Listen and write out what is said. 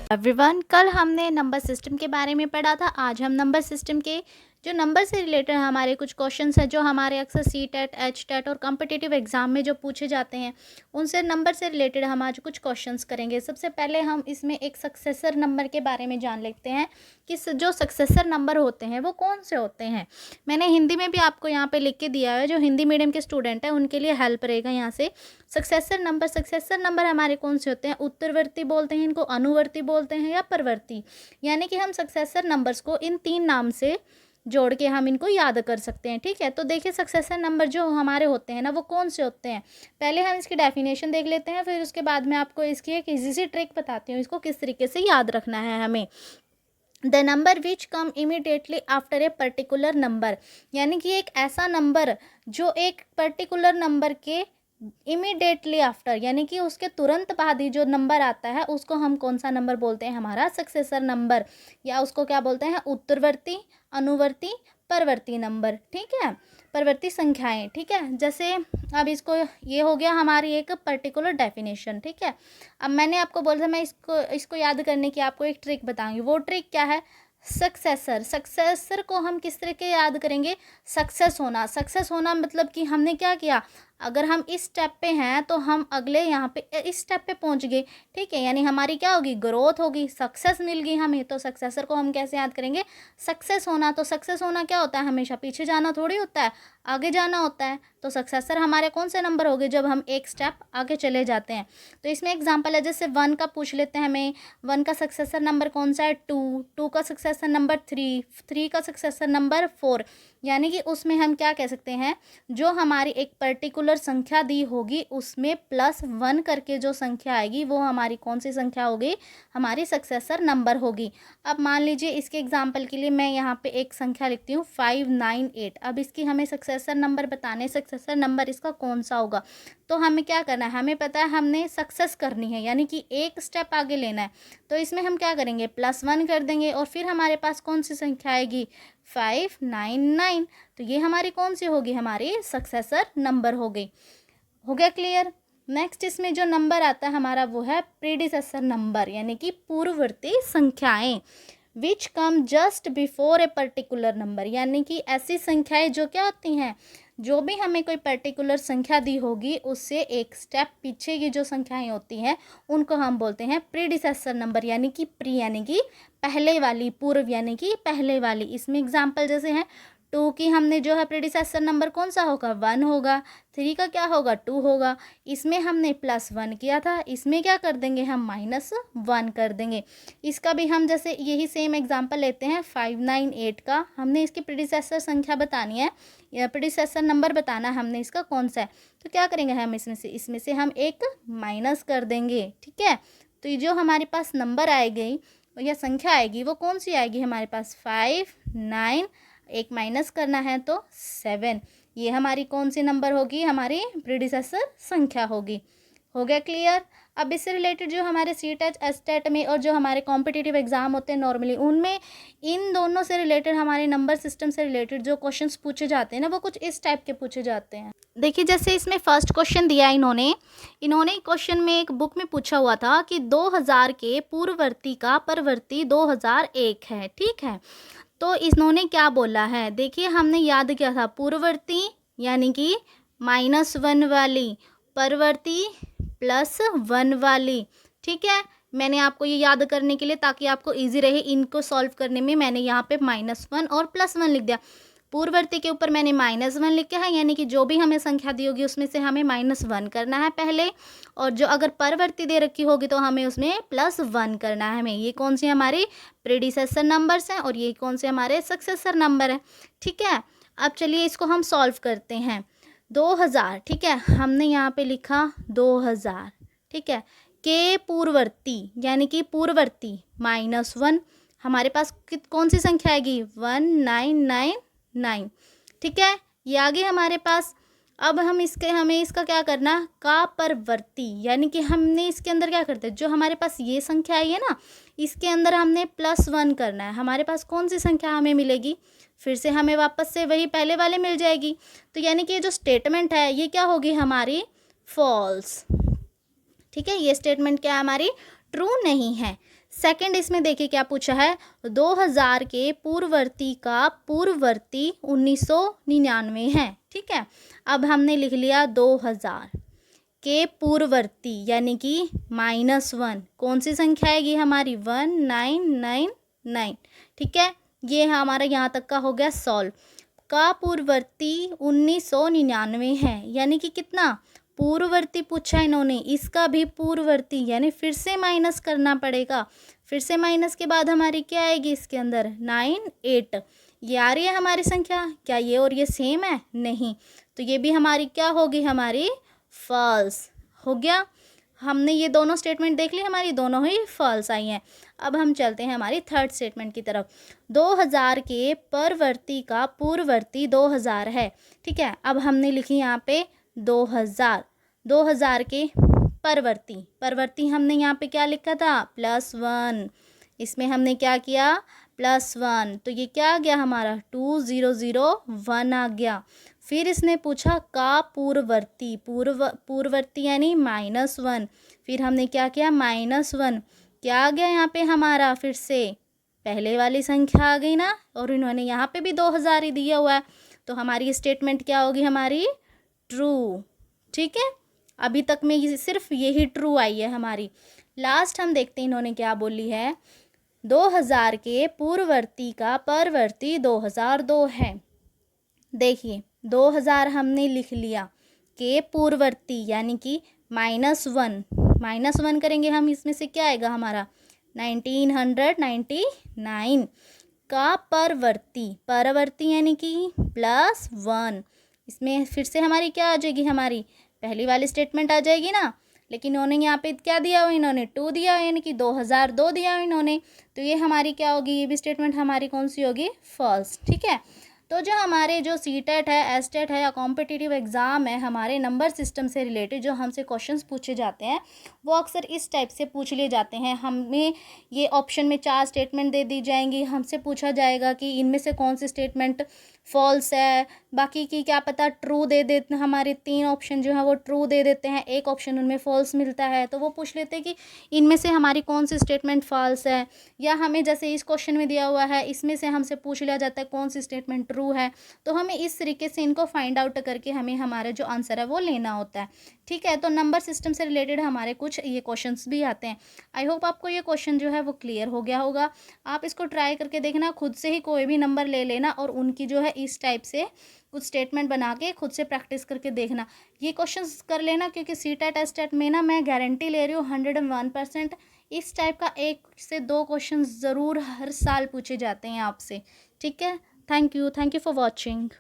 Everyone, कल हमने number system के बारे में पढ़ा था। आज हम नंबर सिस्टम के जो नंबर से रिलेटेड हमारे कुछ क्वेश्चंस हैं जो हमारे अक्सर सी टेट, एच टेट और कॉम्पिटिटिव एग्जाम में जो पूछे जाते हैं, उनसे नंबर से रिलेटेड हम आज कुछ क्वेश्चंस करेंगे। सबसे पहले हम इसमें एक सक्सेसर नंबर के बारे में जान लेते हैं कि जो सक्सेसर नंबर होते हैं वो कौन से होते हैं। मैंने हिंदी में भी आपको यहाँ पे लिख के दिया है, जो हिंदी मीडियम के स्टूडेंट हैं उनके लिए हेल्प रहेगा यहाँ से। सक्सेसर नंबर हमारे कौन से होते हैं? उत्तरवर्ती बोलते हैं इनको, अनुवर्ती बोलते हैं या परवर्ती। यानी कि हम सक्सेसर नंबर्स को इन 3 नाम से जोड़ के हम इनको याद कर सकते हैं। ठीक है, तो देखिए सक्सेसर नंबर जो हमारे होते हैं ना वो कौन से होते हैं। पहले हम इसकी डेफिनेशन देख लेते हैं, फिर उसके बाद में आपको इसकी एक इजी सी ट्रिक बताती हूँ, इसको किस तरीके से याद रखना है हमें। The number which come immediately after a particular number, यानी कि एक ऐसा नंबर जो एक पर्टिकुलर नंबर के इमीडिएटली आफ्टर, यानी कि उसके तुरंत बाद ही जो नंबर आता है उसको हम कौन सा नंबर बोलते हैं? हमारा सक्सेसर नंबर, या उसको क्या बोलते हैं? उत्तरवर्ती, अनुवर्ती, परवर्ती नंबर। ठीक है, परवर्ती संख्याएं। ठीक है, जैसे अब इसको ये हो गया हमारी एक पर्टिकुलर डेफिनेशन। ठीक है, अब मैंने आपको बोला था मैं इसको याद करने की आपको एक ट्रिक बताऊंगी। वो ट्रिक क्या है? सक्सेसर को हम किस तरह के याद करेंगे? सक्सेस होना मतलब कि हमने क्या किया, अगर हम इस स्टेप पे हैं तो हम अगले यहाँ पे इस स्टेप पे पहुँच गए। ठीक है, यानी हमारी क्या होगी? ग्रोथ होगी, सक्सेस मिल गई हमें। तो सक्सेसर को हम कैसे याद करेंगे? सक्सेस होना। तो सक्सेस होना क्या होता है? हमेशा पीछे जाना थोड़ी होता है, आगे जाना होता है। तो सक्सेसर हमारे कौन से नंबर हो गए? जब हम एक स्टेप आगे चले जाते हैं। तो इसमें एग्जाम्पल है, जैसे 1 का पूछ लेते हैं हमें। 1 का सक्सेसर नंबर कौन सा है? 2 का सक्सेसर नंबर 3 का सक्सेसर नंबर 4। यानी कि उसमें हम क्या कह सकते हैं, जो हमारी एक पर्टिकुलर संख्या दी होगी उसमें +1 करके जो संख्या आएगी वो हमारी कौन सी संख्या होगी? हमारी सक्सेसर नंबर होगी। अब मान लीजिए इसके एग्जाम्पल के लिए मैं यहाँ पे एक संख्या लिखती हूँ 598। अब इसकी हमें सक्सेसर नंबर बताने, सक्सेसर नंबर इसका कौन सा होगा। तो हमें क्या करना है, हमें पता है हमने सक्सेस करनी है, यानी कि एक स्टेप आगे लेना है। तो इसमें हम क्या करेंगे? +1 कर देंगे और फिर हमारे पास कौन सी संख्या आएगी? 599। तो ये हमारी कौन सी होगी? हमारी सक्सेसर नंबर हो गई। हो गया क्लियर? नेक्स्ट इसमें जो नंबर आता है हमारा वो है प्रीडिसेसर नंबर, यानी कि पूर्ववर्ती संख्याएं। Which come just before a particular number, यानी कि ऐसी संख्याएं जो क्या होती हैं, जो भी हमें कोई पर्टिकुलर संख्या दी होगी उससे एक स्टेप पीछे की जो संख्याएं होती हैं उनको हम बोलते हैं प्रीडिसेसर नंबर, यानी कि प्री यानी कि पहले वाली, पूर्व यानी कि पहले वाली। इसमें एग्जाम्पल जैसे हैं 2 की हमने जो है प्रीडिसेसर नंबर कौन सा होगा? 1 होगा। 3 का क्या होगा? 2 होगा। इसमें हमने +1 किया था, इसमें क्या कर देंगे हम? -1 कर देंगे। इसका भी हम जैसे यही सेम एग्जांपल लेते हैं 598 का। हमने इसकी प्रीडिसेसर संख्या बतानी है या प्रीडिसेसर नंबर बताना है हमने इसका कौन सा है। तो क्या करेंगे हम इसमें से हम एक माइनस कर देंगे। ठीक है, तो ये जो हमारे पास नंबर आएगी या संख्या आएगी वो कौन सी आएगी? हमारे पास 5, 9, एक माइनस करना है तो 7। ये हमारी कौन सी नंबर होगी? हमारी प्रीडिसेसर संख्या होगी। हो गया क्लियर? अब इससे रिलेटेड जो हमारे सी टेट, एस टेट में और जो हमारे कॉम्पिटिटिव एग्जाम होते हैं नॉर्मली, उनमें इन दोनों से रिलेटेड, हमारे नंबर सिस्टम से रिलेटेड जो क्वेश्चंस पूछे जाते हैं ना वो कुछ इस टाइप के पूछे जाते हैं। देखिए जैसे इसमें फर्स्ट क्वेश्चन दिया है इन्होंने क्वेश्चन में एक बुक में पूछा हुआ था कि 2000 के पूर्ववर्ती का परवर्ती 2001 है। ठीक है, तो इन्होंने क्या बोला है? देखिए हमने याद किया था पूर्ववर्ती यानी कि -1 वाली, परवर्ती +1 वाली। ठीक है, मैंने आपको ये याद करने के लिए, ताकि आपको इजी रहे इनको सॉल्व करने में, मैंने यहाँ पे -1 और +1 लिख दिया। पूर्ववर्ती के ऊपर मैंने -1 लिखा है, यानी कि जो भी हमें संख्या दी होगी उसमें से हमें -1 करना है पहले, और जो अगर परवर्ती दे रखी होगी तो हमें उसमें +1 करना है हमें। ये कौन सी हमारी प्रीडिसेसर नंबर्स हैं और ये कौन से हमारे सक्सेसर नंबर हैं। ठीक है, अब चलिए इसको हम सॉल्व करते हैं। 2000, ठीक है, हमने यहाँ पे लिखा 2000। ठीक है, के पूर्ववर्ती यानी कि पूर्ववर्ती -1, हमारे पास कौन सी संख्या आएगी? 1999। ठीक है, ये आ गई हमारे पास। अब हमें इसका क्या करना? का परवर्ती, यानी कि हमने इसके अंदर क्या करते हैं, जो हमारे पास ये संख्या आई है ना इसके अंदर हमने +1 करना है। हमारे पास कौन सी संख्या हमें मिलेगी? फिर से हमें वापस से वही पहले वाले मिल जाएगी। तो यानी कि ये जो स्टेटमेंट है ये क्या होगी? हमारी फॉल्स। ठीक है, ये स्टेटमेंट क्या है? हमारी ट्रू नहीं है। सेकंड इसमें देखिए क्या पूछा है, 2000 के पूर्ववर्ती का पूर्ववर्ती 1999 है। ठीक है, अब हमने लिख लिया 2000 के पूर्ववर्ती यानी कि -1 कौन सी संख्या आएगी हमारी, 1999। ठीक है, ये हमारा यहाँ तक का हो गया सॉल्व। का पूर्ववर्ती 1999 है यानी कि कितना, पूर्ववर्ती पूछा इन्होंने, इसका भी पूर्ववर्ती यानी फिर से माइनस करना पड़ेगा। फिर से माइनस के बाद हमारी क्या आएगी इसके अंदर, 98। ये आ रही है हमारी संख्या, क्या ये और ये सेम है, नहीं, तो ये भी हमारी क्या होगी, हमारी फॉल्स हो गया। हमने ये दोनों स्टेटमेंट देख ली, हमारी दोनों ही फॉल्स आई हैं। अब हम चलते हैं हमारी थर्ड स्टेटमेंट की तरफ। 2000 के परवर्ती का पूर्ववर्ती 2000 है। ठीक है, अब हमने लिखी यहाँ पे 2000 के परवर्ती हमने यहाँ पे क्या लिखा था, +1। इसमें हमने क्या किया, +1, तो ये क्या आ गया हमारा 2001 आ गया। फिर इसने पूछा का पूर्ववर्ती, पूर्ववर्ती यानी -1। फिर हमने क्या किया, -1, क्या आ गया यहाँ पे हमारा, फिर से पहले वाली संख्या आ गई ना, और इन्होंने यहाँ पे भी 2000 ही दिया हुआ है, तो हमारी स्टेटमेंट क्या होगी, हमारी ट्रू। ठीक है, अभी तक में ये सिर्फ यही ट्रू आई है हमारी। लास्ट हम देखते हैं इन्होंने क्या बोली है, 2000 के पूर्ववर्ती का परवर्ती 2002 है। देखिए 2000 हमने लिख लिया, के पूर्ववर्ती यानी कि -1 करेंगे हम, इसमें से क्या आएगा हमारा 1999। का परवर्ती यानी कि +1, इसमें फिर से हमारी क्या आ जाएगी, हमारी पहली वाली स्टेटमेंट आ जाएगी ना, लेकिन इन्होंने यहाँ पे क्या दिया हुआ, इन्होंने 2 दिया हुआ यानी कि 2002 दिया हुआ इन्होंने, तो ये हमारी क्या होगी, ये भी स्टेटमेंट हमारी कौन सी होगी, फॉल्स। ठीक है, तो जो हमारे जो सीटेट है, एसटेट है या कॉम्पिटिटिव एग्ज़ाम है, हमारे नंबर सिस्टम से रिलेटेड जो हमसे क्वेश्चंस पूछे जाते हैं वो अक्सर इस टाइप से पूछ लिए जाते हैं। हमें ये ऑप्शन में 4 स्टेटमेंट दे दी जाएंगी, हमसे पूछा जाएगा कि इनमें से कौन सी स्टेटमेंट फॉल्स है, बाकी की क्या पता ट्रू दे देते, हमारे 3 ऑप्शन जो है वो ट्रू दे देते हैं, एक ऑप्शन उनमें फॉल्स मिलता है, तो वो पूछ लेते हैं कि इनमें से हमारी कौन सी स्टेटमेंट फॉल्स है। या हमें जैसे इस क्वेश्चन में दिया हुआ है, इसमें से हमसे पूछ लिया जाता है कौन सी स्टेटमेंट ट्रू है, तो हमें इस तरीके से इनको फाइंड आउट करके हमें हमारा जो आंसर है वो लेना होता है। ठीक है, तो नंबर सिस्टम से रिलेटेड हमारे कुछ ये क्वेश्चंस भी आते हैं। आई होप आपको ये क्वेश्चन जो है वो क्लियर हो गया होगा। आप इसको ट्राई करके देखना, खुद से ही कोई भी नंबर ले लेना और उनकी जो है इस टाइप से कुछ स्टेटमेंट बना के खुद से प्रैक्टिस करके देखना। ये क्वेश्चंस कर लेना, क्योंकि सीटेट एसटेट में ना मैं गारंटी ले रही हूँ 101% इस टाइप का 1 से 2 क्वेश्चन ज़रूर हर साल पूछे जाते हैं आपसे। ठीक है, थैंक यू फॉर वॉचिंग।